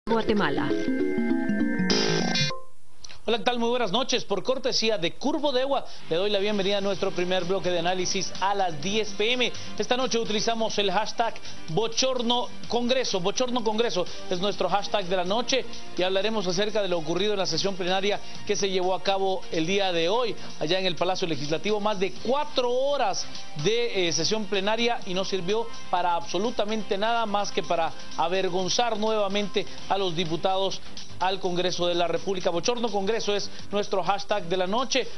Guatemala. Hola, ¿qué tal? Muy buenas noches. Por cortesía de Curvo de Agua, le doy la bienvenida a nuestro primer bloque de análisis a las 10 p.m. Esta noche utilizamos el hashtag Bochorno Congreso. Bochorno Congreso es nuestro hashtag de la noche y hablaremos acerca de lo ocurrido en la sesión plenaria que se llevó a cabo el día de hoy allá en el Palacio Legislativo. Más de 4 horas de sesión plenaria y no sirvió para absolutamente nada más que para avergonzar nuevamente a los diputados al Congreso de la República. Bochorno Congreso es nuestro hashtag de la noche,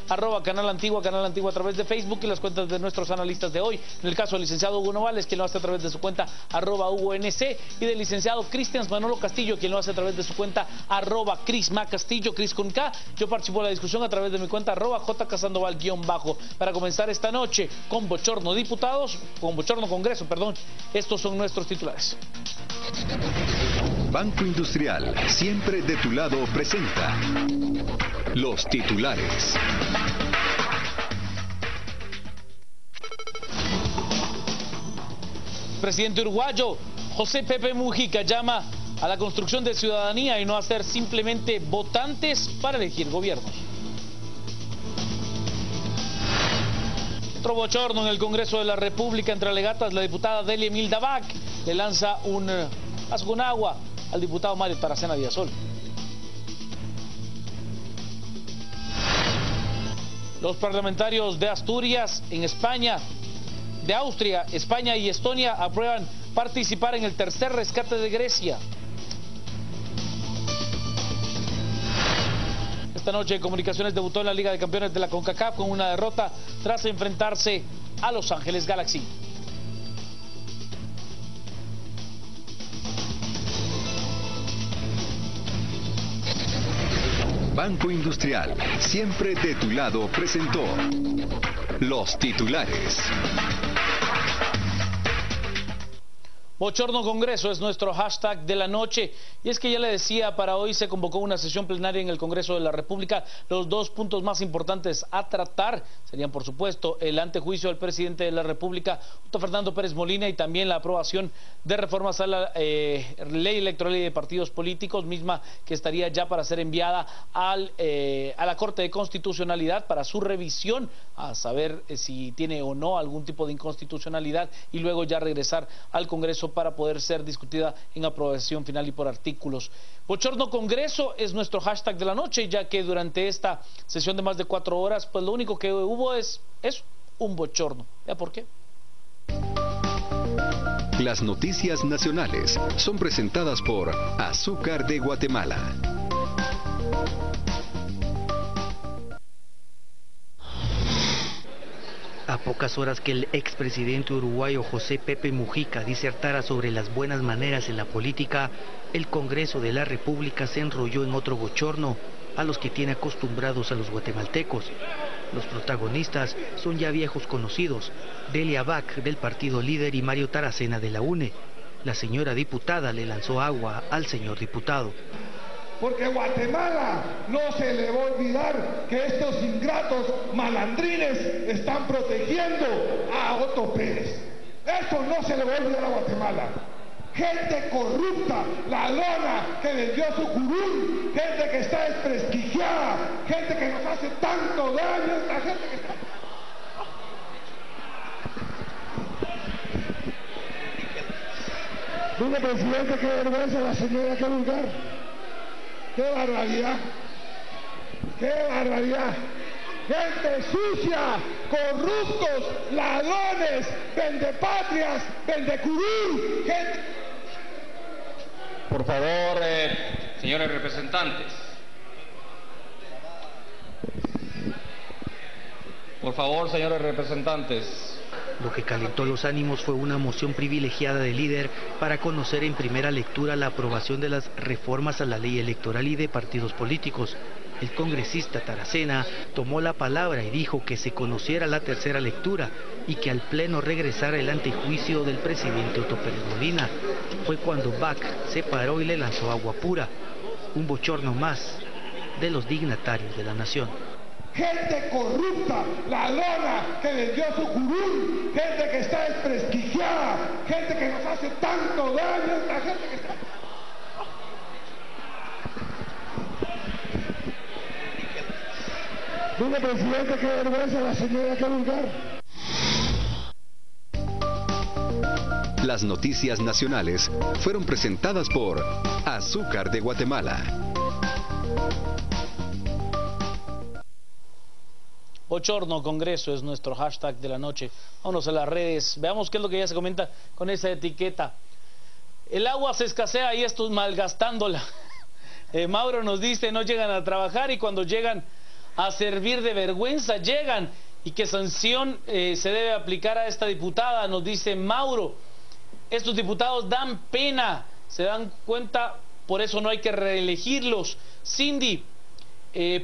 @Canal Antigua a través de Facebook y las cuentas de nuestros analistas de hoy. En el caso del licenciado Hugo Novales, quien lo hace a través de su cuenta @HugoNC, y del licenciado Cristian Manolo Castillo, quien lo hace a través de su cuenta @CrisMaCastillo, Cris con K. Yo participo en la discusión a través de mi cuenta @JCasandoval_. Para comenzar esta noche con Bochorno Congreso, estos son nuestros titulares. Banco Industrial, siempre de tu lado, presenta los titulares. Presidente uruguayo José Pepe Mujica llama a la construcción de ciudadanía y no a ser simplemente votantes para elegir gobiernos. Otro bochorno en el Congreso de la República entre alegatas. La diputada Delia Emilda Bach le lanza un vaso con agua al diputado Mario Taracena Díaz-Sol. Los parlamentarios de Asturias, de Austria, España y Estonia aprueban participar en el tercer rescate de Grecia. Esta noche Comunicaciones debutó en la Liga de Campeones de la CONCACAF con una derrota tras enfrentarse a Los Ángeles Galaxy. Banco Industrial, siempre de tu lado, presentó los titulares. Bochorno Congreso es nuestro hashtag de la noche. Y es que ya le decía, para hoy se convocó una sesión plenaria en el Congreso de la República. Los dos puntos más importantes a tratar serían, por supuesto, el antejuicio al presidente de la República, Fernando Pérez Molina, y también la aprobación de reformas a la ley electoral y de partidos políticos, misma que estaría ya para ser enviada a la Corte de Constitucionalidad para su revisión, a saber si tiene o no algún tipo de inconstitucionalidad, y luego ya regresar al Congreso para poder ser discutida en aprobación final y por artículos. Bochorno Congreso es nuestro hashtag de la noche, ya que durante esta sesión de más de 4 horas, pues lo único que hubo es un bochorno. ¿Ya por qué? Las noticias nacionales son presentadas por Azúcar de Guatemala. A pocas horas que el expresidente uruguayo José Pepe Mujica disertara sobre las buenas maneras en la política, el Congreso de la República se enrolló en otro bochorno a los que tiene acostumbrados a los guatemaltecos. Los protagonistas son ya viejos conocidos: Delia Bach del partido Líder y Mario Taracena de la UNE. La señora diputada le lanzó agua al señor diputado. Porque Guatemala no se le va a olvidar que estos ingratos malandrines están protegiendo a Otto Pérez. Eso no se le va a olvidar a Guatemala. Gente corrupta, ladrona, que vendió su curul, gente que está desprestigiada, gente que nos hace tanto daño, la gente que está... Dime, presidente, qué vergüenza la señora, qué vulgar. ¡Qué barbaridad! ¡Qué barbaridad! Gente sucia, corruptos, ladrones, vendepatrias, vendecurul, gente... Por favor, señores representantes. Por favor, señores representantes. Lo que calentó los ánimos fue una moción privilegiada del Líder para conocer en primera lectura la aprobación de las reformas a la ley electoral y de partidos políticos. El congresista Taracena tomó la palabra y dijo que se conociera la tercera lectura y que al Pleno regresara el antejuicio del presidente Otto Pérez Molina. Fue cuando Bach se paró y le lanzó agua pura. Un bochorno más de los dignatarios de la nación. Gente corrupta, ladrona, que vendió su curul, gente que está desprestigiada, gente que nos hace tanto daño, la gente que está... Mire, presidente, qué vergüenza la señora, qué vulgar. Las noticias nacionales fueron presentadas por Azúcar de Guatemala. Bochorno Congreso es nuestro hashtag de la noche. Vámonos a las redes. Veamos qué es lo que ya se comenta con esa etiqueta. El agua se escasea y estos malgastándola. Mauro nos dice, no llegan a trabajar y cuando llegan a servir de vergüenza llegan. ¿Y qué sanción se debe aplicar a esta diputada? Nos dice Mauro. Estos diputados dan pena, se dan cuenta, por eso no hay que reelegirlos. Cindy,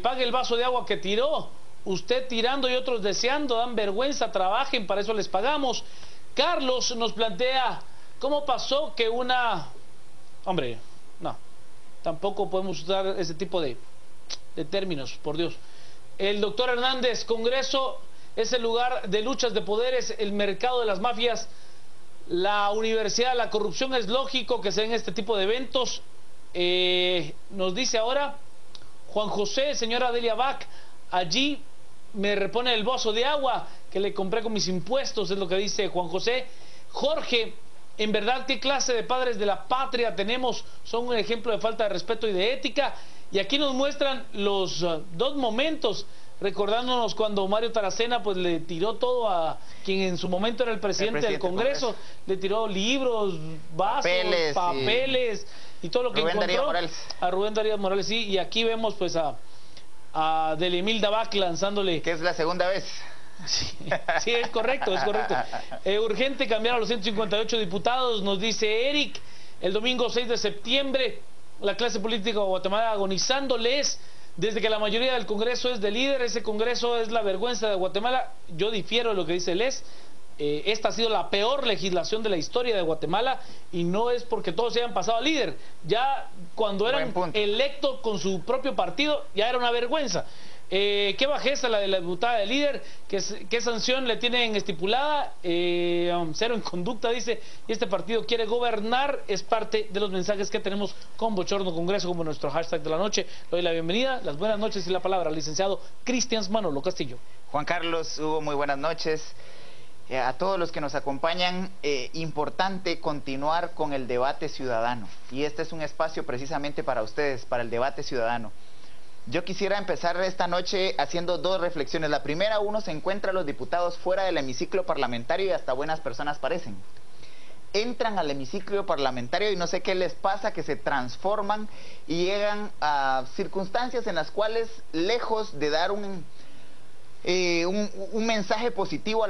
pague el vaso de agua que tiró. Usted tirando y otros deseando, dan vergüenza, trabajen, para eso les pagamos. Carlos nos plantea, ¿cómo pasó que una... Hombre, no, tampoco podemos usar ese tipo de términos, por Dios. El doctor Hernández, Congreso es el lugar de luchas de poderes, el mercado de las mafias, la universidad, la corrupción, es lógico que se den este tipo de eventos. Nos dice ahora Juan José, señora Delia Bach, allí me repone el vaso de agua que le compré con mis impuestos, es lo que dice Juan José. Jorge, en verdad, ¿qué clase de padres de la patria tenemos? Son un ejemplo de falta de respeto y de ética. Y aquí nos muestran los dos momentos, recordándonos cuando Mario Taracena pues le tiró todo a quien en su momento era el presidente del Congreso, le tiró libros, vasos, papeles y todo lo que encontró a Rubén Darío Morales, sí, y aquí vemos pues a Delimilda Bach lanzándole... Que es la segunda vez. Sí, es correcto, es correcto. Urgente cambiar a los 158 diputados, nos dice Eric. El domingo 6 de septiembre, la clase política de Guatemala agonizándoles desde que la mayoría del Congreso es de líder. Ese Congreso es la vergüenza de Guatemala. Yo difiero de lo que dice Les. Esta ha sido la peor legislación de la historia de Guatemala y no es porque todos se hayan pasado a líder. Ya cuando eran electos con su propio partido ya era una vergüenza. Qué bajeza la de la diputada de líder, qué sanción le tienen estipulada, cero en conducta, dice, y este partido quiere gobernar. Es parte de los mensajes que tenemos con Bochorno Congreso como nuestro hashtag de la noche. Le doy la bienvenida, las buenas noches y la palabra al licenciado Cristian Manolo Castillo. Juan Carlos, Hugo, muy buenas noches. A todos los que nos acompañan, importante continuar con el debate ciudadano, y este es un espacio precisamente para ustedes, para el debate ciudadano. Yo quisiera empezar esta noche haciendo dos reflexiones. La primera, uno se encuentra a los diputados fuera del hemiciclo parlamentario y hasta buenas personas parecen. Entran al hemiciclo parlamentario y no sé qué les pasa, que se transforman y llegan a circunstancias en las cuales, lejos de dar un mensaje positivo a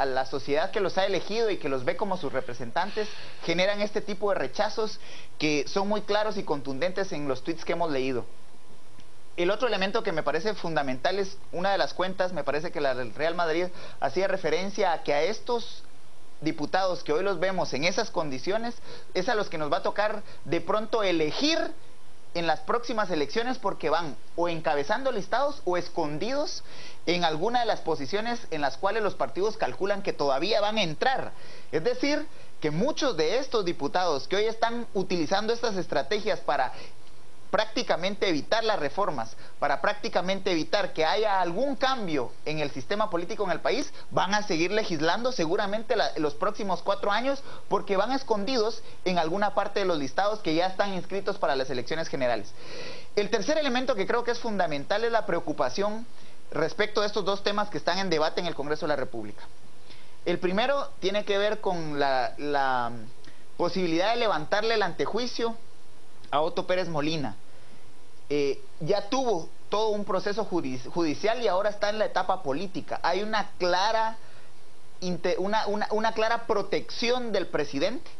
la sociedad que los ha elegido y que los ve como sus representantes, generan este tipo de rechazos que son muy claros y contundentes en los tweets que hemos leído. El otro elemento que me parece fundamental es una de las cuentas, me parece que la del Real Madrid hacía referencia a que a estos diputados que hoy los vemos en esas condiciones, es a los que nos va a tocar de pronto elegir en las próximas elecciones, porque van o encabezando listados o escondidos en alguna de las posiciones en las cuales los partidos calculan que todavía van a entrar. Es decir, que muchos de estos diputados que hoy están utilizando estas estrategias para prácticamente evitar las reformas, para prácticamente evitar que haya algún cambio en el sistema político en el país, van a seguir legislando seguramente los próximos 4 años, porque van escondidos en alguna parte de los listados que ya están inscritos para las elecciones generales. El tercer elemento que creo que es fundamental es la preocupación respecto de estos dos temas que están en debate en el Congreso de la República. El primero tiene que ver con la posibilidad de levantarle el antejuicio a Otto Pérez Molina. Ya tuvo todo un proceso judicial y ahora está en la etapa política. Hay una clara protección del presidente,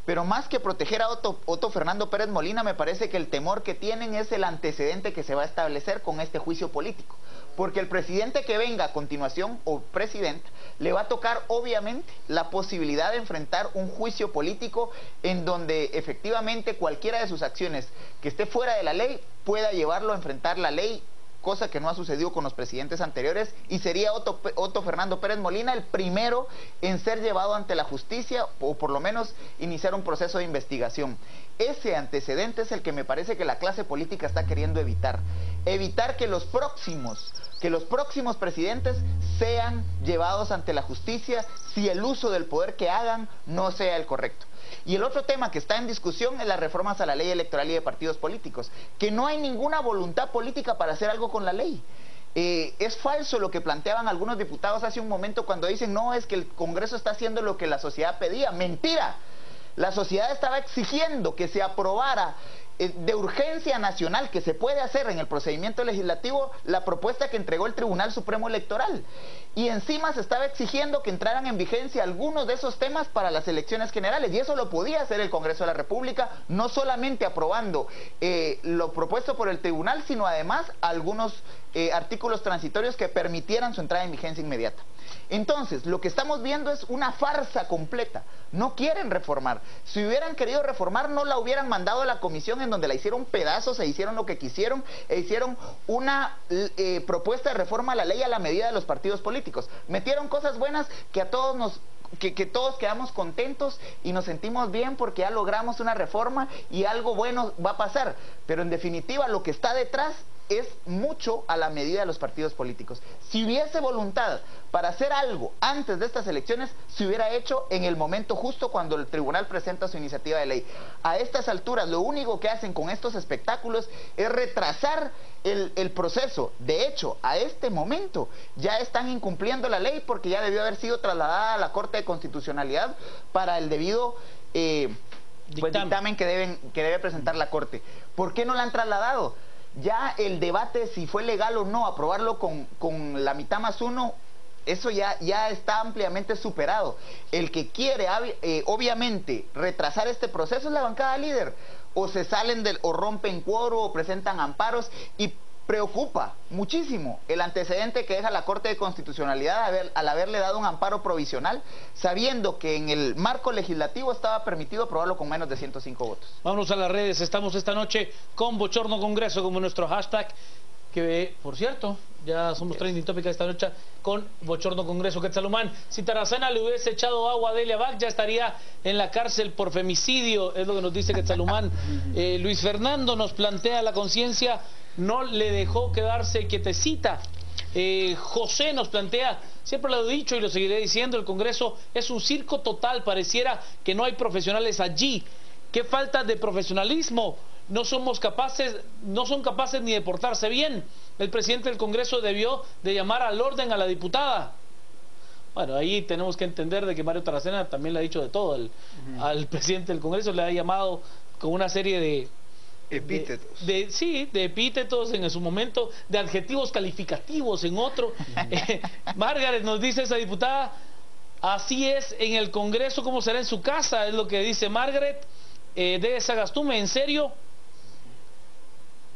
pero más que proteger a Otto Fernando Pérez Molina, me parece que el temor que tienen es el antecedente que se va a establecer con este juicio político, porque el presidente que venga a continuación, o presidenta, le va a tocar obviamente la posibilidad de enfrentar un juicio político en donde efectivamente cualquiera de sus acciones que esté fuera de la ley pueda llevarlo a enfrentar la ley cosa que no ha sucedido con los presidentes anteriores, y sería Otto Fernando Pérez Molina el primero en ser llevado ante la justicia, o por lo menos iniciar un proceso de investigación. Ese antecedente es el que me parece que la clase política está queriendo evitar. Evitar que los próximos presidentes sean llevados ante la justicia si el uso del poder que hagan no sea el correcto. Y el otro tema que está en discusión es las reformas a la ley electoral y de partidos políticos, que no hay ninguna voluntad política para hacer algo con la ley. Es falso lo que planteaban algunos diputados hace un momento cuando dicen, no, es que el Congreso está haciendo lo que la sociedad pedía. ¡Mentira! La sociedad estaba exigiendo que se aprobara de urgencia nacional, que se puede hacer en el procedimiento legislativo, la propuesta que entregó el Tribunal Supremo Electoral. Y encima se estaba exigiendo que entraran en vigencia algunos de esos temas para las elecciones generales, y eso lo podía hacer el Congreso de la República, no solamente aprobando lo propuesto por el Tribunal, sino además algunos artículos transitorios que permitieran su entrada en vigencia inmediata. Entonces, lo que estamos viendo es una farsa completa. No quieren reformar. Si hubieran querido reformar, no la hubieran mandado a la comisión, en donde la hicieron pedazos, e hicieron lo que quisieron, e hicieron una propuesta de reforma a la ley a la medida de los partidos políticos. Metieron cosas buenas que a todos que todos quedamos contentos y nos sentimos bien porque ya logramos una reforma y algo bueno va a pasar. Pero en definitiva, lo que está detrás es mucho a la medida de los partidos políticos. Si hubiese voluntad para hacer algo antes de estas elecciones, se hubiera hecho en el momento justo, cuando el tribunal presenta su iniciativa de ley. A estas alturas, lo único que hacen con estos espectáculos es retrasar el proceso. De hecho, a este momento ya están incumpliendo la ley, porque ya debió haber sido trasladada a la Corte de Constitucionalidad para el debido dictamen que debe presentar la Corte. ¿Por qué no la han trasladado? Ya el debate si fue legal o no aprobarlo con la mitad más uno, eso ya está ampliamente superado. El que quiere obviamente retrasar este proceso es la bancada líder. O se salen o rompen quórum o presentan amparos, y preocupa muchísimo el antecedente que deja la Corte de Constitucionalidad al haberle dado un amparo provisional, sabiendo que en el marco legislativo estaba permitido aprobarlo con menos de 105 votos. Vámonos a las redes. Estamos esta noche con Bochorno Congreso como nuestro hashtag, que por cierto, ya somos trending topic esta noche con Bochorno Congreso. Quetzalumán, si Taracena le hubiese echado agua a Delia Bach, ya estaría en la cárcel por femicidio, es lo que nos dice Quetzalumán. Luis Fernando nos plantea: la conciencia no le dejó quedarse quietecita. José nos plantea: siempre lo he dicho y lo seguiré diciendo, el Congreso es un circo total, pareciera que no hay profesionales allí. Qué falta de profesionalismo, no son capaces ni de portarse bien. El presidente del Congreso debió de llamar al orden a la diputada. Bueno, ahí tenemos que entender de que Mario Taracena también le ha dicho de todo al presidente del Congreso, le ha llamado con una serie de epítetos. De epítetos en su momento, de adjetivos calificativos en otro. Margaret nos dice, esa diputada, así es en el Congreso como será en su casa, es lo que dice Margaret. De Sagastume, en serio,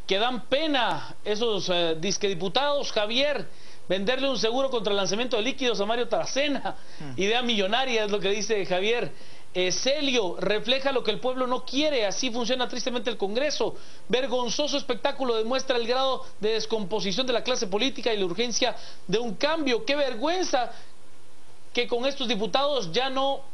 que dan pena esos disquediputados. Javier, venderle un seguro contra el lanzamiento de líquidos a Mario Taracena, idea millonaria, es lo que dice Javier. Celio, refleja lo que el pueblo no quiere, así funciona tristemente el Congreso. Vergonzoso espectáculo, demuestra el grado de descomposición de la clase política y la urgencia de un cambio. Qué vergüenza que con estos diputados ya no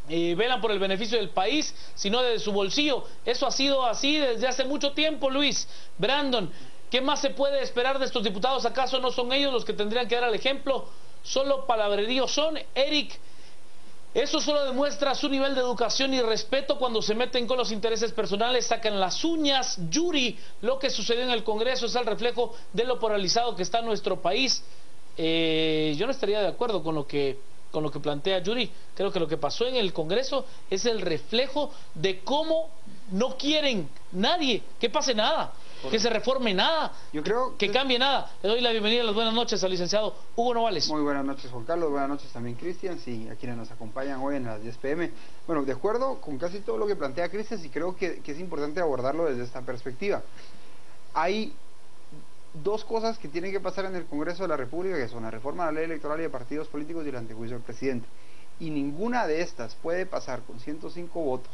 velan por el beneficio del país, sino de su bolsillo. Eso ha sido así desde hace mucho tiempo, Luis. Brandon, ¿qué más se puede esperar de estos diputados? ¿Acaso no son ellos los que tendrían que dar el ejemplo? Solo palabrerío son. Eric, eso solo demuestra su nivel de educación y respeto cuando se meten con los intereses personales, sacan las uñas. Yuri, lo que sucedió en el Congreso es el reflejo de lo polarizado que está nuestro país. Yo no estaría de acuerdo con lo que plantea Yuri. Creo que lo que pasó en el Congreso es el reflejo de cómo no quieren nadie que pase nada, que se reforme nada, yo creo que cambie nada. Le doy la bienvenida, las buenas noches al licenciado Hugo Novales. Muy buenas noches, Juan Carlos, buenas noches también, Cristian, sí, a quienes nos acompañan hoy en las 10 p.m. Bueno, de acuerdo con casi todo lo que plantea Cristian, y creo que es importante abordarlo desde esta perspectiva. Hay dos cosas que tienen que pasar en el Congreso de la República, que son la reforma de la ley electoral y de partidos políticos y el antejuicio del presidente. Y ninguna de estas puede pasar con 105 votos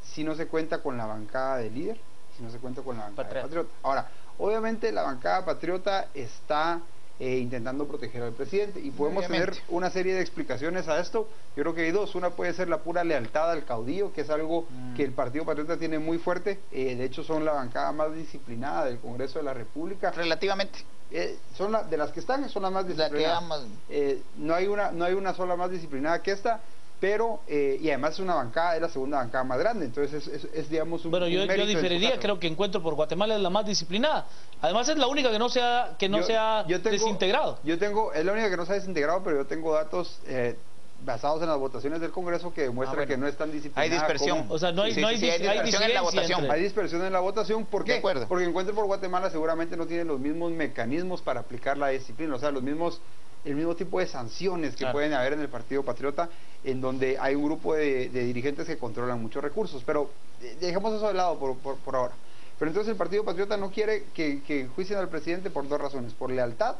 si no se cuenta con la bancada de líder, si no se cuenta con la bancada de Patriota. Ahora, Obviamente la bancada patriota está intentando proteger al presidente y podemos tener una serie de explicaciones a esto. Yo creo que hay dos. Una puede ser la pura lealtad al caudillo, que es algo que el Partido Patriota tiene muy fuerte. De hecho son la bancada más disciplinada del Congreso de la República. Relativamente. Son de las que están, son las más disciplinadas. No hay una sola más disciplinada que esta. Pero, y además es una bancada, es la segunda bancada más grande, entonces es digamos, bueno, yo diferiría, creo que Encuentro por Guatemala es la más disciplinada. Además es la única que no se ha desintegrado. Es la única que no se ha desintegrado, pero yo tengo datos basados en las votaciones del Congreso que demuestran que no es tan disciplinada. Hay dispersión. O sea, hay dispersión en la votación. Hay dispersión en la votación. ¿Por qué? Porque Encuentro por Guatemala seguramente no tiene los mismos mecanismos para aplicar la disciplina, o sea, el mismo tipo de sanciones que pueden haber en el Partido Patriota, en donde hay un grupo de dirigentes que controlan muchos recursos. Pero dejemos eso de lado por ahora. Pero entonces el Partido Patriota no quiere que juicien al presidente por dos razones: por lealtad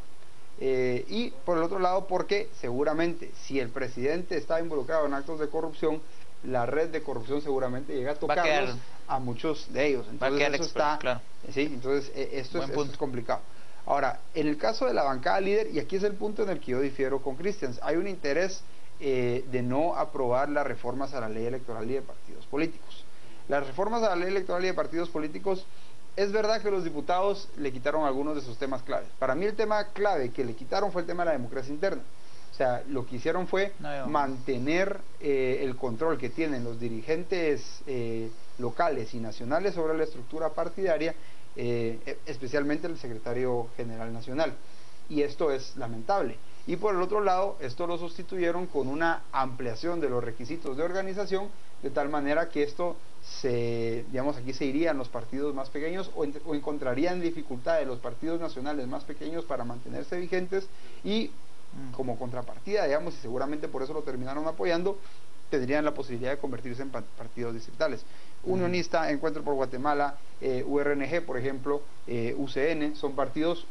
y por el otro lado porque seguramente si el presidente está involucrado en actos de corrupción, la red de corrupción seguramente llega a tocarlos a muchos de ellos. Entonces eso está, entonces esto es complicado. Ahora, en el caso de la bancada líder, y aquí es el punto en el que yo difiero con Cristian, hay un interés de no aprobar las reformas a la ley electoral y de partidos políticos. Las reformas a la ley electoral y de partidos políticos, es verdad que los diputados le quitaron algunos de sus temas claves. Para mí el tema clave que le quitaron fue el tema de la democracia interna. O sea, lo que hicieron fue mantener el control que tienen los dirigentes locales y nacionales sobre la estructura partidaria, especialmente el secretario general nacional, y esto es lamentable. Y por el otro lado, esto lo sustituyeron con una ampliación de los requisitos de organización, de tal manera que esto aquí se irían los partidos más pequeños o encontrarían dificultades los partidos nacionales más pequeños para mantenerse vigentes, y como contrapartida, digamos, y seguramente por eso lo terminaron apoyando, tendrían la posibilidad de convertirse en partidos distritales. Unionista, Encuentro por Guatemala, URNG, por ejemplo, UCN, son partidos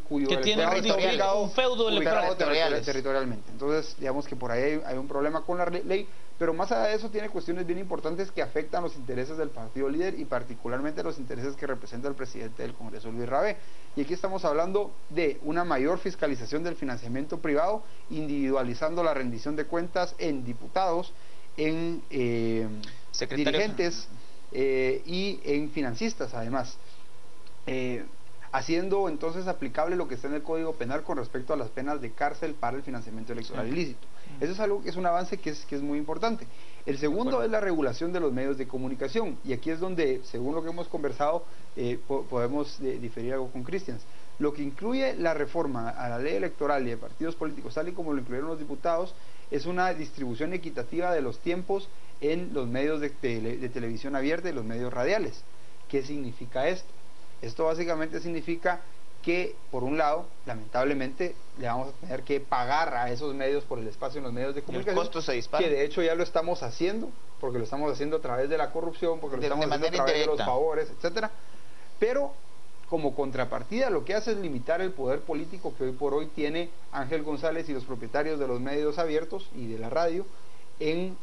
cuyo electorado está ubicado un feudo electoral territorialmente. Entonces, digamos que por ahí hay un problema con la ley, pero más allá de eso tiene cuestiones bien importantes que afectan los intereses del partido líder y particularmente los intereses que representa el presidente del Congreso, Luis Rabé. Y aquí estamos hablando de una mayor fiscalización del financiamiento privado, individualizando la rendición de cuentas en diputados, en dirigentes y en financistas, además, haciendo entonces aplicable lo que está en el Código Penal con respecto a las penas de cárcel para el financiamiento electoral ilícito. Eso es algo que es un avance que es muy importante. El segundo es la regulación de los medios de comunicación, y aquí es donde, según lo que hemos conversado, podemos diferir algo con Cristian. Lo que incluye la reforma a la ley electoral y de partidos políticos, tal y como lo incluyeron los diputados, es una distribución equitativa de los tiempos en los medios de televisión abierta y los medios radiales. ¿Qué significa esto? Esto básicamente significa que, por un lado, lamentablemente, le vamos a tener que pagar a esos medios por el espacio en los medios de comunicación. El costo se dispara. Que de hecho ya lo estamos haciendo, porque lo estamos haciendo a través de la corrupción, porque lo estamos haciendo a través de los favores, etcétera. Pero, como contrapartida, lo que hace es limitar el poder político que hoy por hoy tiene Ángel González y los propietarios de los medios abiertos y de la radio, en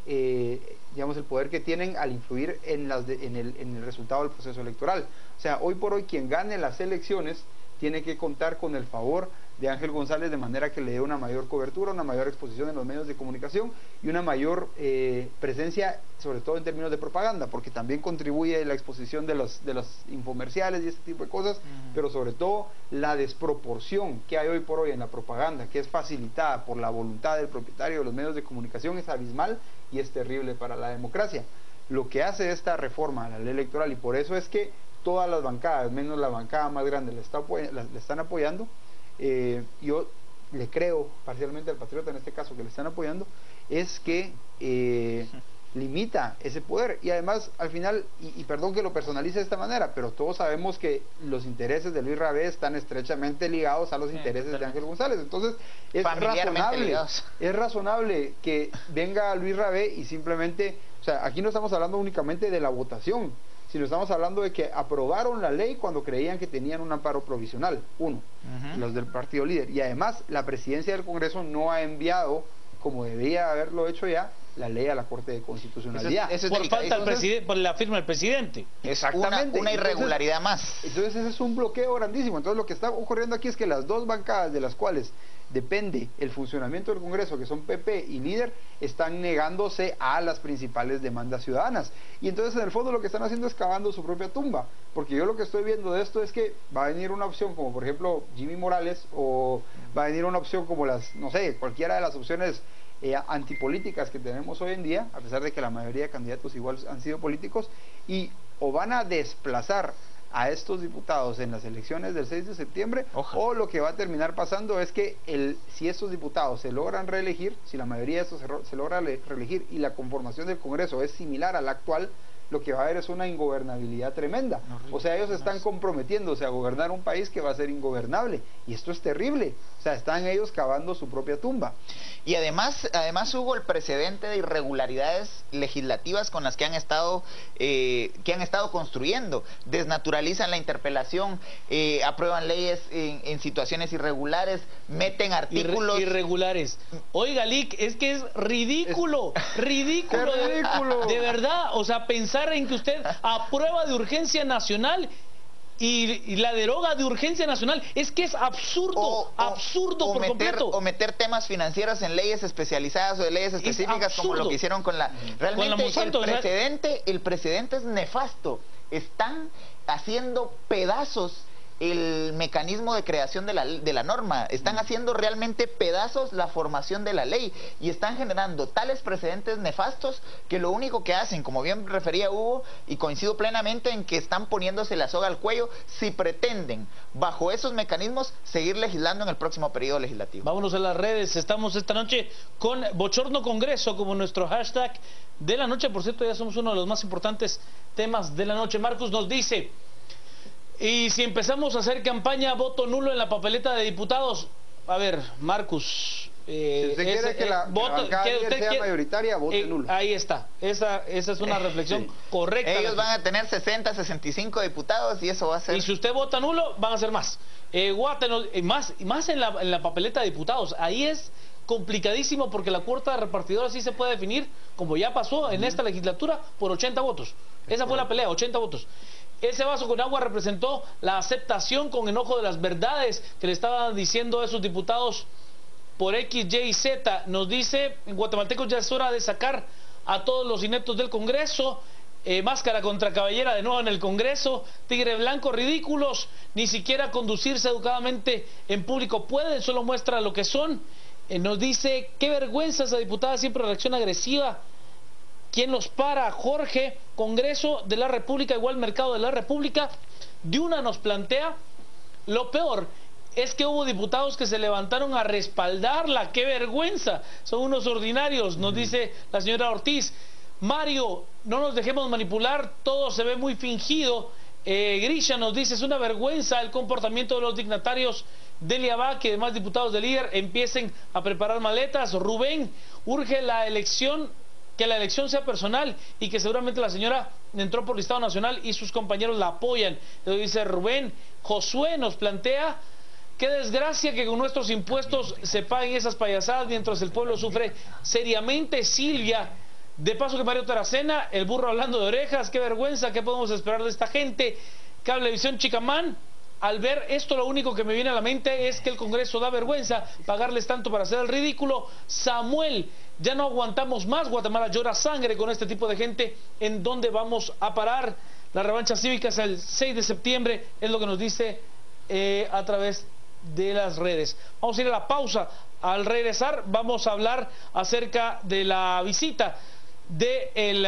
digamos, el poder que tienen al influir en el resultado del proceso electoral. O sea, hoy por hoy quien gane las elecciones tiene que contar con el favor de Ángel González, de manera que le dé una mayor cobertura, una mayor exposición en los medios de comunicación y una mayor presencia, sobre todo en términos de propaganda, porque también contribuye la exposición de los infomerciales y este tipo de cosas, pero sobre todo la desproporción que hay hoy por hoy en la propaganda, que es facilitada por la voluntad del propietario de los medios de comunicación, es abismal y es terrible para la democracia. Lo que hace esta reforma a la ley electoral, y por eso es que todas las bancadas, menos la bancada más grande, le están apoyando. Yo le creo parcialmente al Patriota en este caso que le están apoyando, es que limita ese poder, y además al final, y perdón que lo personalice de esta manera, pero todos sabemos que los intereses de Luis Rabé están estrechamente ligados a los intereses de Ángel González. Entonces es razonable que venga Luis Rabé y simplemente, o sea, aquí no estamos hablando únicamente de la votación, sino estamos hablando de que aprobaron la ley cuando creían que tenían un amparo provisional, los del partido líder, y además la presidencia del Congreso no ha enviado, como debía haberlo hecho ya, la ley a la Corte de Constitucionalidad. Eso es por falta delicadísimo. por la firma del presidente. Exactamente. Una irregularidad más. Entonces ese es un bloqueo grandísimo. Entonces lo que está ocurriendo aquí es que las dos bancadas de las cuales depende el funcionamiento del Congreso, que son PP y Líder, están negándose a las principales demandas ciudadanas. Y entonces en el fondo lo que están haciendo es cavando su propia tumba. Porque yo lo que estoy viendo de esto es que va a venir una opción como por ejemplo Jimmy Morales, o va a venir una opción como no sé, cualquiera de las opciones antipolíticas que tenemos hoy en día, a pesar de que la mayoría de candidatos igual han sido políticos, y o van a desplazar a estos diputados en las elecciones del 6 de septiembre, o lo que va a terminar pasando es que si estos diputados se logran reelegir, si la mayoría de estos se logra reelegir y la conformación del Congreso es similar a la actual, lo que va a haber es una ingobernabilidad tremenda. O sea, ellos están comprometiéndose a gobernar un país que va a ser ingobernable, y esto es terrible. O sea, están ellos cavando su propia tumba. Y además hubo el precedente de irregularidades legislativas con las que han estado construyendo. Desnaturalizan la interpelación, aprueban leyes en situaciones irregulares, meten artículos irregulares. Oiga, Lick, es que es ridículo, ridículo, ¡Qué ridículo! De verdad, o sea, pensar en que usted aprueba de urgencia nacional y la deroga de urgencia nacional, es que es absurdo, absurdo por completo. O meter temas financieros en leyes especializadas o de leyes específicas, como lo que hicieron con la... Realmente Monsanto, el precedente es nefasto. Están haciendo pedazos el mecanismo de creación de la norma, están haciendo realmente pedazos la formación de la ley y están generando tales precedentes nefastos que lo único que hacen, como bien refería Hugo, y coincido plenamente en que están poniéndose la soga al cuello si pretenden, bajo esos mecanismos, seguir legislando en el próximo periodo legislativo. Vámonos a las redes, estamos esta noche con Bochorno Congreso como nuestro hashtag de la noche. Por cierto, ya somos uno de los más importantes temas de la noche. Marcus nos dice: y si empezamos a hacer campaña voto nulo en la papeleta de diputados, a ver, Marcus, si usted quiere que la bancada sea mayoritaria, vote nulo. Ahí está, esa es una reflexión correcta. Ellos van a tener 60, 65 diputados y eso va a ser... Y si usted vota nulo, van a ser más. Más en la papeleta de diputados, ahí es complicadísimo porque la cuota repartidora sí se puede definir, como ya pasó en esta legislatura, por 80 votos. Esa fue la pelea, 80 votos. Ese vaso con agua representó la aceptación con enojo de las verdades que le estaban diciendo a esos diputados por X, Y y Z. Nos dice, en guatemaltecos ya es hora de sacar a todos los ineptos del Congreso. Máscara contra cabellera de nuevo en el Congreso. Tigre blanco, ridículos. Ni siquiera conducirse educadamente en público pueden, solo muestra lo que son. Nos dice, qué vergüenza, esa diputada siempre reacciona agresiva. ¿Quién los para? Jorge, Congreso de la República, igual Mercado de la República. De una nos plantea, lo peor es que hubo diputados que se levantaron a respaldarla. ¡Qué vergüenza! Son unos ordinarios, nos dice la señora Ortiz. Mario, no nos dejemos manipular, todo se ve muy fingido. Grisha nos dice, es una vergüenza el comportamiento de los dignatarios del IABAC, que demás diputados del líder empiecen a preparar maletas. Rubén, urge la elección, que la elección sea personal y que seguramente la señora entró por listado nacional y sus compañeros la apoyan. Lo dice Rubén. Josué nos plantea, qué desgracia que con nuestros impuestos se paguen esas payasadas mientras el pueblo sufre seriamente. Silvia, de paso que Mario Taracena, el burro hablando de orejas, qué vergüenza, qué podemos esperar de esta gente. Cablevisión Chicamán, al ver esto lo único que me viene a la mente es que el Congreso da vergüenza pagarles tanto para hacer el ridículo. Samuel, ya no aguantamos más, Guatemala llora sangre con este tipo de gente. ¿En dónde vamos a parar? La revancha cívica es el 6 de septiembre, es lo que nos dice a través de las redes. Vamos a ir a la pausa. Al regresar vamos a hablar acerca de la visita del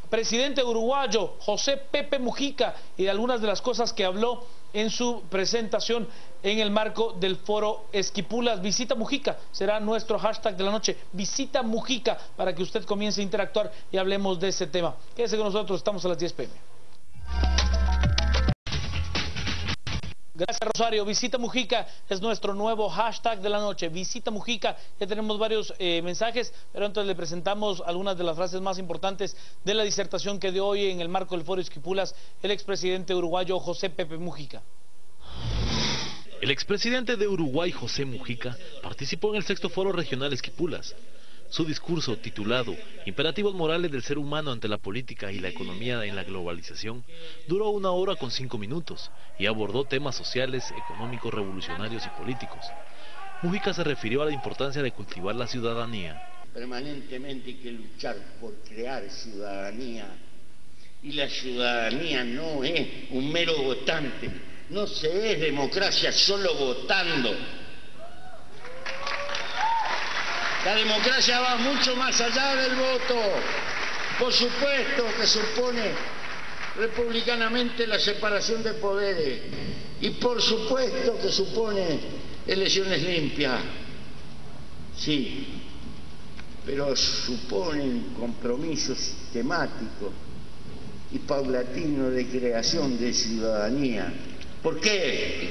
presidente uruguayo José Pepe Mujica y de algunas de las cosas que habló en su presentación en el marco del foro Esquipulas. Visita Mujica será nuestro hashtag de la noche. Visita Mujica, para que usted comience a interactuar y hablemos de ese tema. Quédese con nosotros, estamos a las 10 p.m. Gracias, Rosario. Visita Mujica es nuestro nuevo hashtag de la noche. Visita Mujica. Ya tenemos varios mensajes, pero antes le presentamos algunas de las frases más importantes de la disertación que dio hoy en el marco del foro Esquipulas el expresidente uruguayo José Pepe Mujica. El expresidente de Uruguay, José Mujica, participó en el 6º Foro Regional Esquipulas. Su discurso, titulado Imperativos morales del ser humano ante la política y la economía en la globalización, duró 1 hora con 5 minutos y abordó temas sociales, económicos, revolucionarios y políticos. Mujica se refirió a la importancia de cultivar la ciudadanía. Permanentemente hay que luchar por crear ciudadanía, y la ciudadanía no es un mero votante, no se es democracia solo votando. La democracia va mucho más allá del voto. Por supuesto que supone republicanamente la separación de poderes, y por supuesto que supone elecciones limpias, sí, pero supone un compromiso sistemático y paulatino de creación de ciudadanía. ¿Por qué?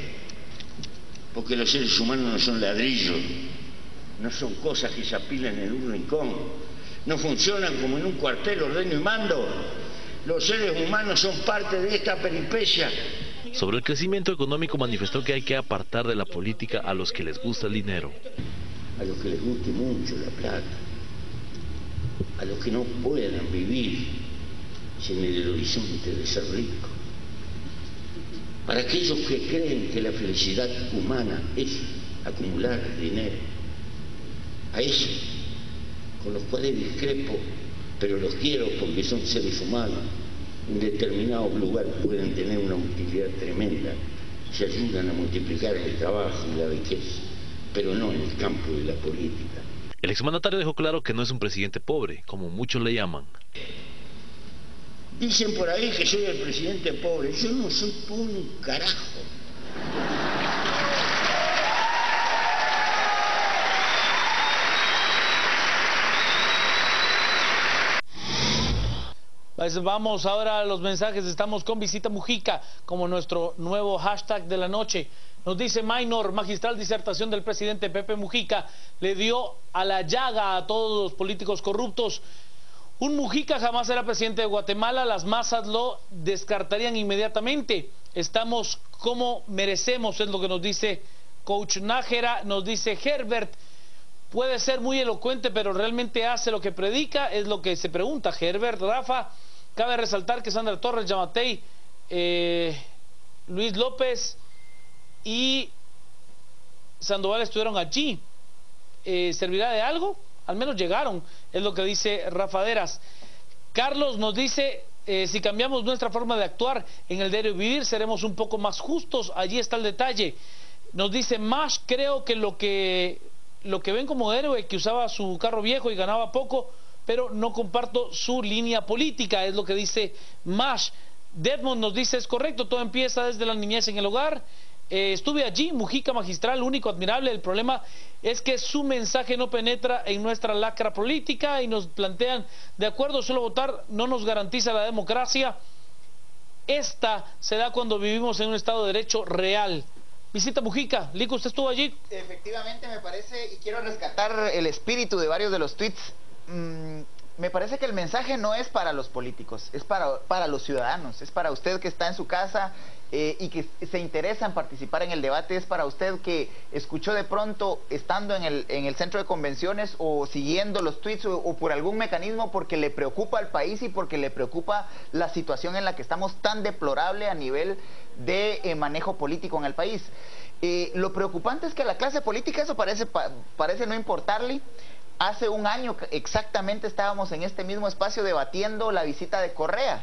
Porque los seres humanos no son ladrillos, no son cosas que se apilan en un rincón, no funcionan como en un cuartel ordeno y mando. Los seres humanos son parte de esta peripecia. Sobre el crecimiento económico manifestó que hay que apartar de la política a los que les gusta el dinero. A los que les guste mucho la plata, a los que no puedan vivir sin el horizonte de ser rico, para aquellos que creen que la felicidad humana es acumular dinero, a esos con los cuales discrepo, pero los quiero porque son seres humanos, en determinados lugares pueden tener una utilidad tremenda, se ayudan a multiplicar el trabajo y la riqueza, pero no en el campo de la política. El exmandatario dejó claro que no es un presidente pobre, como muchos le llaman. Dicen por ahí que soy el presidente pobre. Yo no soy pobre un carajo. Pues vamos ahora a los mensajes. Estamos con Visita Mujica como nuestro nuevo hashtag de la noche. Nos dice Minor, magistral disertación del presidente Pepe Mujica le dio a la llaga a todos los políticos corruptos. Un Mujica jamás era presidente de Guatemala, las masas lo descartarían inmediatamente. Estamos como merecemos, es lo que nos dice Coach Nájera. Nos dice Herbert, puede ser muy elocuente, pero realmente hace lo que predica, es lo que se pregunta Herbert. Rafa, cabe resaltar que Sandra Torres, Yamatei, Luis López y Sandoval estuvieron allí. ¿Servirá de algo? Al menos llegaron, es lo que dice Rafaderas. Carlos nos dice, si cambiamos nuestra forma de actuar en el diario vivir, seremos un poco más justos. Allí está el detalle. Nos dice Mash, creo que lo que ven como héroe, que usaba su carro viejo y ganaba poco, pero no comparto su línea política, es lo que dice Mash. Deadmond nos dice, es correcto, todo empieza desde la niñez en el hogar. Estuve allí, Mujica magistral, único, admirable. El problema es que su mensaje no penetra en nuestra lacra política y nos plantean, de acuerdo, solo votar no nos garantiza la democracia. Esta se da cuando vivimos en un Estado de Derecho real. Visita Mujica. Lico, ¿usted estuvo allí? Efectivamente, me parece, y quiero rescatar el espíritu de varios de los tweets. Me parece que el mensaje no es para los políticos, es para los ciudadanos, es para usted que está en su casa y que se interesa en participar en el debate, es para usted que escuchó de pronto estando en el centro de convenciones o siguiendo los tweets o por algún mecanismo porque le preocupa al país y porque le preocupa la situación en la que estamos tan deplorable a nivel de manejo político en el país. Lo preocupante es que a la clase política eso parece no importarle. Hace un año exactamente estábamos en este mismo espacio debatiendo la visita de Correa.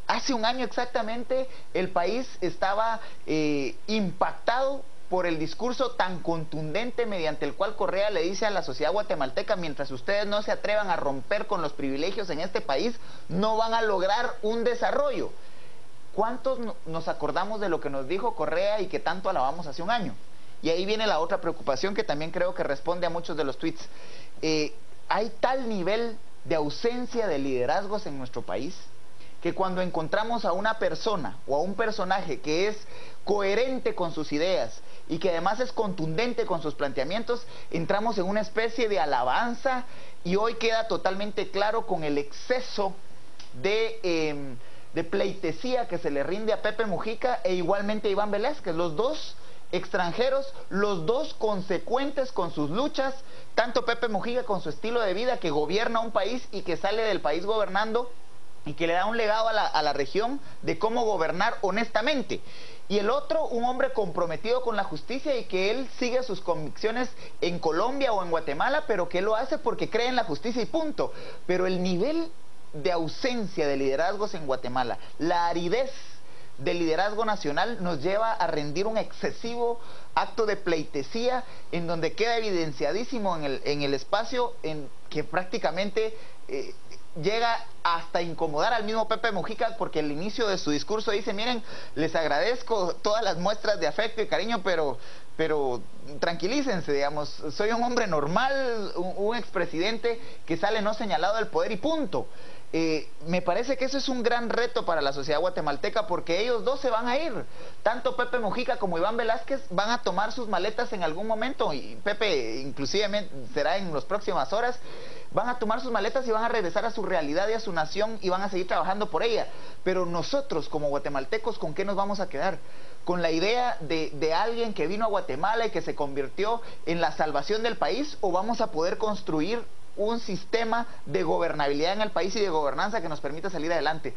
Hace un año exactamente el país estaba impactado por el discurso tan contundente mediante el cual Correa le dice a la sociedad guatemalteca: mientras ustedes no se atrevan a romper con los privilegios en este país, no van a lograr un desarrollo. ¿Cuántos nos acordamos de lo que nos dijo Correa y que tanto alabamos hace un año? Y ahí viene la otra preocupación que también creo que responde a muchos de los tweets. Hay tal nivel de ausencia de liderazgos en nuestro país que cuando encontramos a una persona o a un personaje que es coherente con sus ideas y que además es contundente con sus planteamientos, entramos en una especie de alabanza, y hoy queda totalmente claro con el exceso de pleitesía que se le rinde a Pepe Mujica e igualmente a Iván Velázquez. Los dos extranjeros, los dos consecuentes con sus luchas, tanto Pepe Mujica con su estilo de vida, que gobierna un país y que sale del país gobernando, y que le da un legado a la región de cómo gobernar honestamente. Y el otro, un hombre comprometido con la justicia y que él sigue sus convicciones en Colombia o en Guatemala, pero que él lo hace porque cree en la justicia y punto. Pero el nivel de ausencia de liderazgos en Guatemala, la aridez del liderazgo nacional nos lleva a rendir un excesivo acto de pleitesía en donde queda evidenciadísimo en el espacio en que prácticamente llega hasta incomodar al mismo Pepe Mujica, porque al inicio de su discurso dice: miren, les agradezco todas las muestras de afecto y cariño, pero tranquilícense, digamos, soy un hombre normal, un expresidente que sale no señalado del poder y punto. Me parece que eso es un gran reto para la sociedad guatemalteca, porque ellos dos se van a ir. Tanto Pepe Mujica como Iván Velázquez van a tomar sus maletas en algún momento, y Pepe inclusive será en las próximas horas. Van a tomar sus maletas y van a regresar a su realidad y a su nación y van a seguir trabajando por ella. Pero nosotros como guatemaltecos, ¿con qué nos vamos a quedar? ¿Con la idea de alguien que vino a Guatemala y que se convirtió en la salvación del país? ¿O vamos a poder construir un sistema de gobernabilidad en el país y de gobernanza que nos permita salir adelante?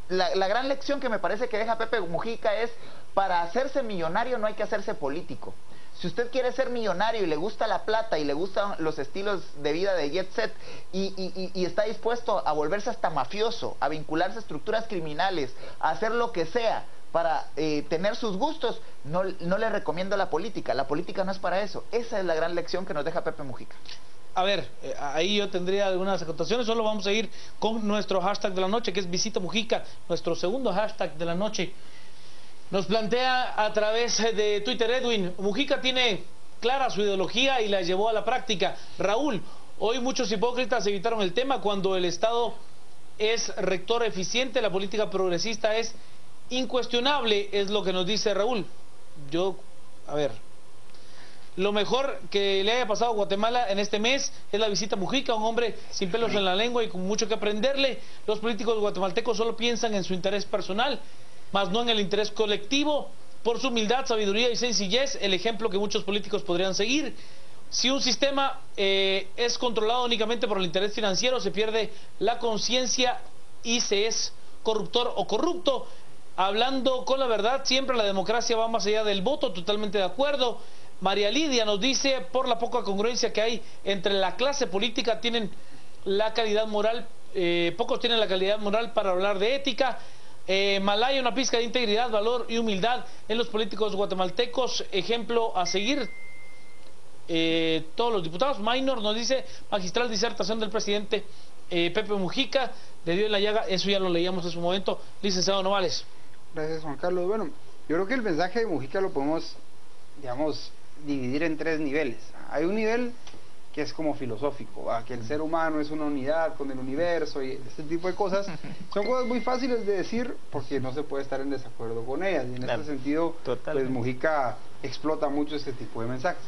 La gran lección que me parece que deja Pepe Mujica es: para hacerse millonario no hay que hacerse político. Si usted quiere ser millonario y le gusta la plata y le gustan los estilos de vida de jet set y está dispuesto a volverse hasta mafioso, a vincularse a estructuras criminales, a hacer lo que sea para tener sus gustos, no le recomiendo la política. La política no es para eso. Esa es la gran lección que nos deja Pepe Mujica. A ver, ahí yo tendría algunas acotaciones. Solo vamos a ir con nuestro hashtag de la noche, que es Visita Mujica, nuestro segundo hashtag de la noche. Nos plantea a través de Twitter Edwin: Mujica tiene clara su ideología y la llevó a la práctica. Raúl: hoy muchos hipócritas evitaron el tema. Cuando el Estado es rector eficiente, la política progresista es incuestionable, es lo que nos dice Raúl. A ver, lo mejor que le haya pasado a Guatemala en este mes es la visita a Mujica, un hombre sin pelos en la lengua y con mucho que aprenderle. Los políticos guatemaltecos solo piensan en su interés personal, más no en el interés colectivo. Por su humildad, sabiduría y sencillez, el ejemplo que muchos políticos podrían seguir. Si un sistema es controlado únicamente por el interés financiero, se pierde la conciencia y se es corruptor o corrupto. Hablando con la verdad, siempre la democracia va más allá del voto, totalmente de acuerdo. María Lidia nos dice: por la poca congruencia que hay entre la clase política, tienen la calidad moral, pocos tienen la calidad moral para hablar de ética. Malaya: una pizca de integridad, valor y humildad en los políticos guatemaltecos, ejemplo a seguir. Todos los diputados. Minor nos dice: magistral disertación del presidente Pepe Mujica, le dio en la llaga. Eso ya lo leíamos en su momento. Licenciado Novales. Gracias, Juan Carlos. Bueno, yo creo que el mensaje de Mujica lo podemos, digamos, dividir en tres niveles. Hay un nivel que es como filosófico, que el ser humano es una unidad con el universo y este tipo de cosas. Son cosas muy fáciles de decir porque no se puede estar en desacuerdo con ellas, y en este sentido, pues Mujica explota mucho este tipo de mensajes.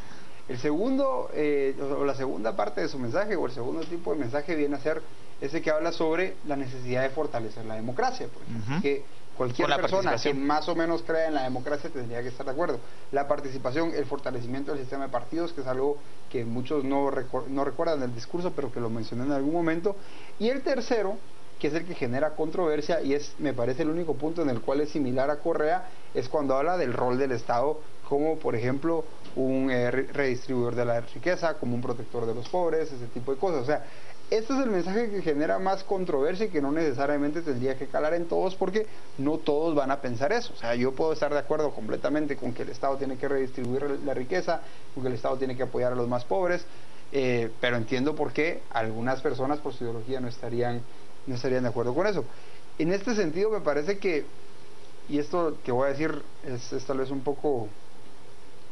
El segundo, o la segunda parte de su mensaje, o el segundo tipo de mensaje, viene a ser ese que habla sobre la necesidad de fortalecer la democracia, por ejemplo, que cualquier persona que más o menos crea en la democracia tendría que estar de acuerdo. La participación, el fortalecimiento del sistema de partidos, que es algo que muchos no recuerdan del discurso, pero que lo mencioné en algún momento. Y el tercero, que es el que genera controversia, y me parece el único punto en el cual es similar a Correa, es cuando habla del rol del Estado como, por ejemplo, un redistribuidor de la riqueza, como un protector de los pobres, ese tipo de cosas. O sea, este es el mensaje que genera más controversia y que no necesariamente tendría que calar en todos, porque no todos van a pensar eso. O sea, yo puedo estar de acuerdo completamente con que el Estado tiene que redistribuir la riqueza, con que el Estado tiene que apoyar a los más pobres, pero entiendo por qué algunas personas por su ideología no estarían de acuerdo con eso. En este sentido me parece que, y esto que voy a decir es tal vez un poco,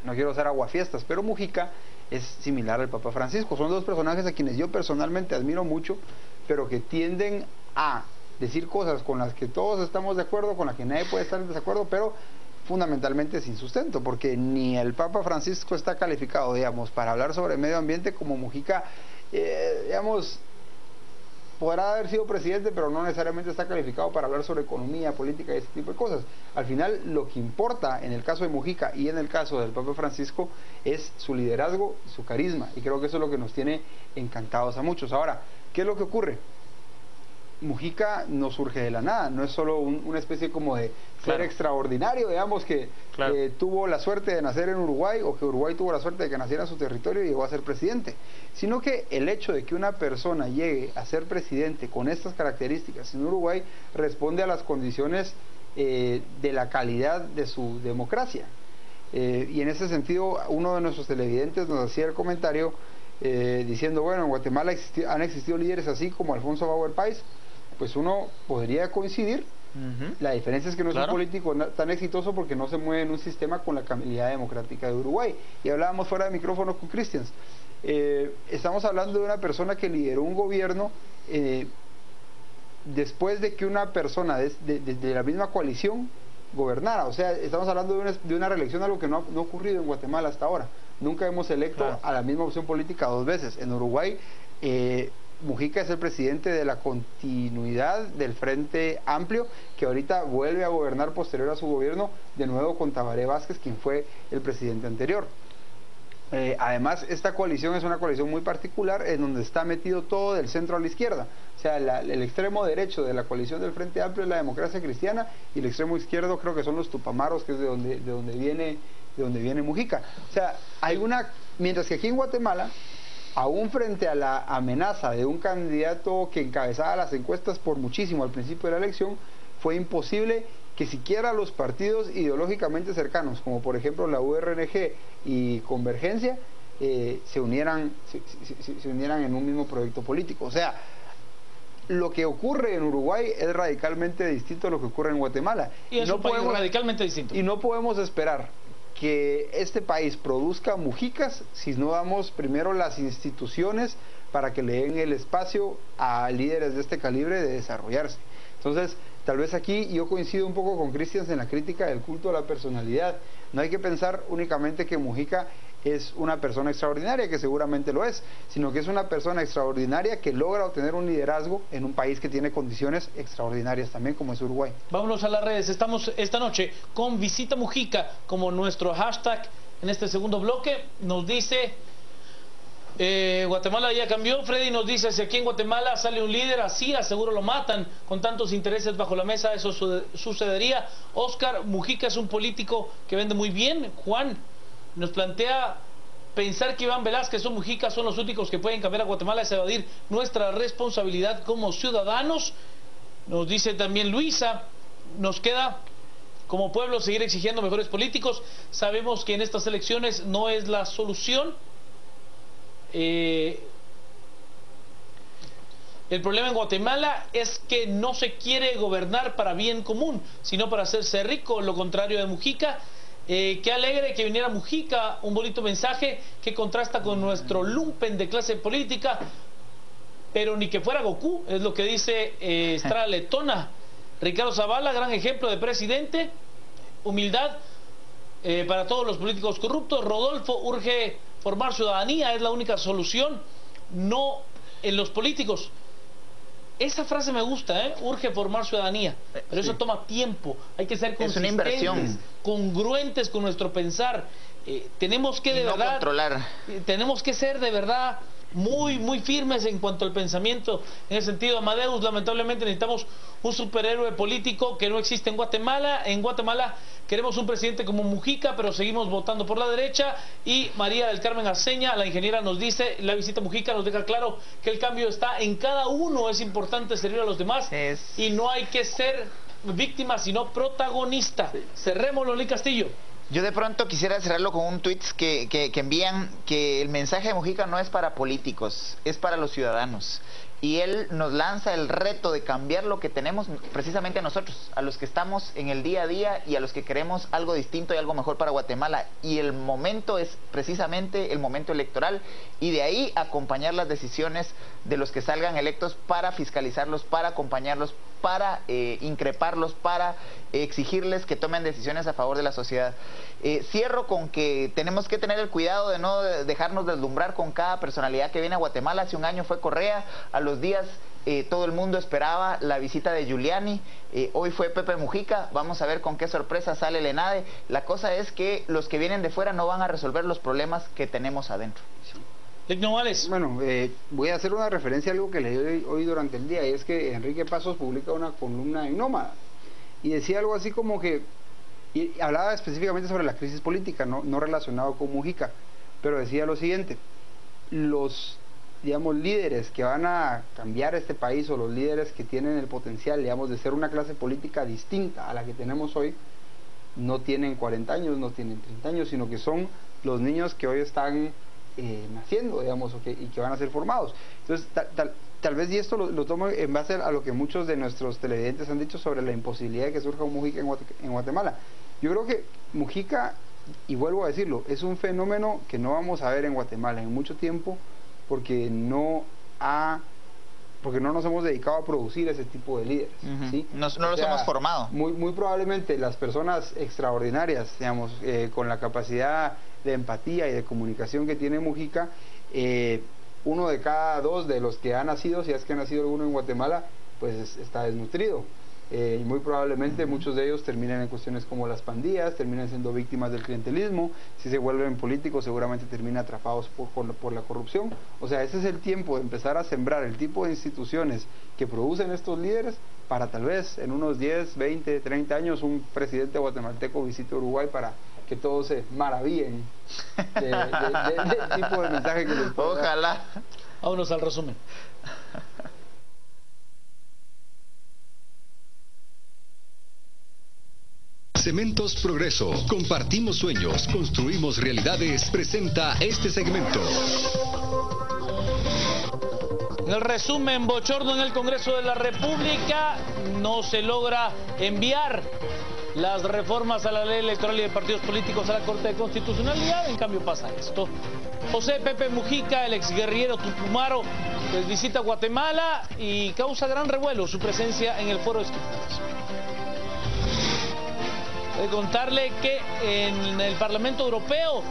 no quiero hacer aguafiestas, pero Mujica es similar al Papa Francisco. Son dos personajes a quienes yo personalmente admiro mucho, pero que tienden a decir cosas con las que todos estamos de acuerdo, con las que nadie puede estar en desacuerdo, pero fundamentalmente sin sustento, porque ni el Papa Francisco está calificado, digamos, para hablar sobre medio ambiente como Mujica, digamos, podrá haber sido presidente, pero no necesariamente está calificado para hablar sobre economía, política y ese tipo de cosas. Al final, lo que importa en el caso de Mujica y en el caso del Papa Francisco es su liderazgo, su carisma, y creo que eso es lo que nos tiene encantados a muchos. Ahora, ¿qué es lo que ocurre? Mujica no surge de la nada, no es solo una especie como de ser extraordinario, digamos, que tuvo la suerte de nacer en Uruguay, o que Uruguay tuvo la suerte de que naciera en su territorio y llegó a ser presidente, sino que el hecho de que una persona llegue a ser presidente con estas características en Uruguay responde a las condiciones de la calidad de su democracia. Y en ese sentido, uno de nuestros televidentes nos hacía el comentario diciendo, bueno, en Guatemala han existido líderes así como Alfonso Bauer Páez. Pues uno podría coincidir. La diferencia es que no es un político tan exitoso porque no se mueve en un sistema con la calidad democrática de Uruguay. Y hablábamos fuera de micrófono con Christians. Estamos hablando de una persona que lideró un gobierno después de que una persona de la misma coalición gobernara. O sea, estamos hablando de una reelección, algo que no ha ocurrido en Guatemala hasta ahora. Nunca hemos electo a la misma opción política 2 veces. En Uruguay, Mujica es el presidente de la continuidad del Frente Amplio, que ahorita vuelve a gobernar posterior a su gobierno, de nuevo con Tabaré Vázquez, quien fue el presidente anterior. Además, esta coalición es una coalición muy particular, en donde está metido todo del centro a la izquierda. O sea, el extremo derecho de la coalición del Frente Amplio es la Democracia Cristiana, y el extremo izquierdo creo que son los Tupamaros, que es de donde viene Mujica. O sea, mientras que aquí en Guatemala, aún frente a la amenaza de un candidato que encabezaba las encuestas por muchísimo al principio de la elección, fue imposible que siquiera los partidos ideológicamente cercanos, como por ejemplo la URNG y Convergencia, se unieran en un mismo proyecto político. O sea, lo que ocurre en Uruguay es radicalmente distinto a lo que ocurre en Guatemala. Y es un país radicalmente distinto. Y no podemos esperar que este país produzca Mujicas si no damos primero las instituciones para que le den el espacio a líderes de este calibre de desarrollarse. Entonces, tal vez aquí yo coincido un poco con Christians en la crítica del culto a la personalidad. No hay que pensar únicamente que Mujica es una persona extraordinaria, que seguramente lo es, sino que es una persona extraordinaria que logra obtener un liderazgo en un país que tiene condiciones extraordinarias también, como es Uruguay. Vámonos a las redes. Estamos esta noche con Visita Mujica como nuestro hashtag en este segundo bloque. Nos dice Guatemala ya cambió. Freddy nos dice, si aquí en Guatemala sale un líder así, seguro lo matan. Con tantos intereses bajo la mesa, eso sucedería. Oscar, Mujica es un político que vende muy bien. Juan nos plantea, pensar que Iván Velázquez o Mujica son los únicos que pueden cambiar a Guatemala es evadir nuestra responsabilidad como ciudadanos. Nos dice también Luisa, nos queda como pueblo seguir exigiendo mejores políticos. Sabemos que en estas elecciones no es la solución. El problema en Guatemala es que no se quiere gobernar para bien común, sino para hacerse rico, lo contrario de Mujica. Qué alegre que viniera Mujica, un bonito mensaje que contrasta con nuestro lumpen de clase política, pero ni que fuera Goku, es lo que dice Estrada Letona. Ricardo Zavala, gran ejemplo de presidente, humildad para todos los políticos corruptos. Rodolfo, urge formar ciudadanía, es la única solución, no en los políticos. Esa frase me gusta, urge formar ciudadanía, pero eso toma tiempo, hay que ser consistentes, es una inversión, congruentes con nuestro pensar. Tenemos que de verdad controlar. Tenemos que ser de verdad muy firmes en cuanto al pensamiento. En ese sentido, Amadeus, lamentablemente necesitamos un superhéroe político que no existe en Guatemala. En Guatemala queremos un presidente como Mujica, pero seguimos votando por la derecha. Y María del Carmen Aceña, la ingeniera, nos dice, la visita a Mujica nos deja claro que el cambio está en cada uno. Es importante servir a los demás y no hay que ser víctima, sino protagonista. Cerremos, Loli Castillo. Yo de pronto quisiera cerrarlo con un tweet que envían, que el mensaje de Mujica no es para políticos, es para los ciudadanos. Y él nos lanza el reto de cambiar lo que tenemos precisamente a nosotros, a los que estamos en el día a día y a los que queremos algo distinto y algo mejor para Guatemala. Y el momento es precisamente el momento electoral, y de ahí acompañar las decisiones de los que salgan electos para fiscalizarlos, para acompañarlos, para increparlos, para exigirles que tomen decisiones a favor de la sociedad. Cierro con que tenemos que tener el cuidado de no dejarnos deslumbrar con cada personalidad que viene a Guatemala. Hace un año fue Correa, a los días todo el mundo esperaba la visita de Giuliani, hoy fue Pepe Mujica, vamos a ver con qué sorpresa sale el ENADE. La cosa es que los que vienen de fuera no van a resolver los problemas que tenemos adentro. Bueno, voy a hacer una referencia a algo que leí hoy durante el día, y es que Enrique Pasos publica una columna en Nómada, y decía algo así como que, y hablaba específicamente sobre la crisis política, no relacionado con Mujica, pero decía lo siguiente: los, digamos, líderes que van a cambiar este país, o los líderes que tienen el potencial, digamos, de ser una clase política distinta a la que tenemos hoy, no tienen 40 años, no tienen 30 años, sino que son los niños que hoy están naciendo, digamos, y que van a ser formados. Entonces, tal vez, y esto lo tomo en base a lo que muchos de nuestros televidentes han dicho sobre la imposibilidad de que surja un Mujica en Guatemala. Yo creo que Mujica, y vuelvo a decirlo, es un fenómeno que no vamos a ver en Guatemala en mucho tiempo, porque no nos hemos dedicado a producir ese tipo de líderes. ¿Sí? No los hemos formado. Muy probablemente las personas extraordinarias, digamos, con la capacidad de empatía y de comunicación que tiene Mujica, uno de cada dos de los que ha nacido, si es que ha nacido alguno en Guatemala, pues está desnutrido. Y muy probablemente muchos de ellos terminan en cuestiones como las pandillas, terminan siendo víctimas del clientelismo. Si se vuelven políticos, seguramente terminan atrapados por la corrupción. O sea, ese es el tiempo de empezar a sembrar el tipo de instituciones que producen estos líderes, para tal vez en unos 10, 20, 30 años un presidente guatemalteco visite Uruguay para que todos se maravillen del tipo de mensaje que les puede dar. Ojalá. Vámonos al resumen. Cementos Progreso. Compartimos sueños, construimos realidades. Presenta este segmento. En el resumen, bochorno en el Congreso de la República. No se logra enviar las reformas a la ley electoral y de partidos políticos a la Corte de Constitucionalidad. En cambio pasa esto. José Pepe Mujica, el exguerrillero tucumano, pues visita Guatemala y causa gran revuelo su presencia en el Foro de Esquifes. De contarle que en el Parlamento Europeo,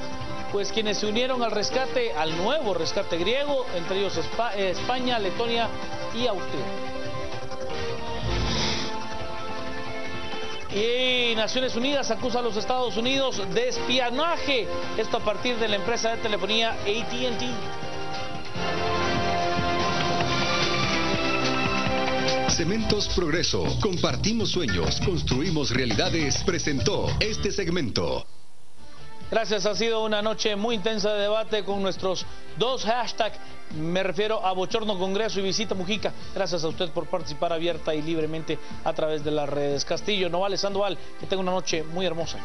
pues quienes se unieron al rescate, al nuevo rescate griego, entre ellos España, Letonia y Austria. Y Naciones Unidas acusa a los Estados Unidos de espionaje, esto a partir de la empresa de telefonía AT&T. Cementos Progreso. Compartimos sueños, construimos realidades. Presentó este segmento. Gracias, ha sido una noche muy intensa de debate con nuestros dos hashtags. Me refiero a Bochorno Congreso y Visita Mujica. Gracias a usted por participar abierta y libremente a través de las redes. Castillo, Novales, Sandoval, que tenga una noche muy hermosa.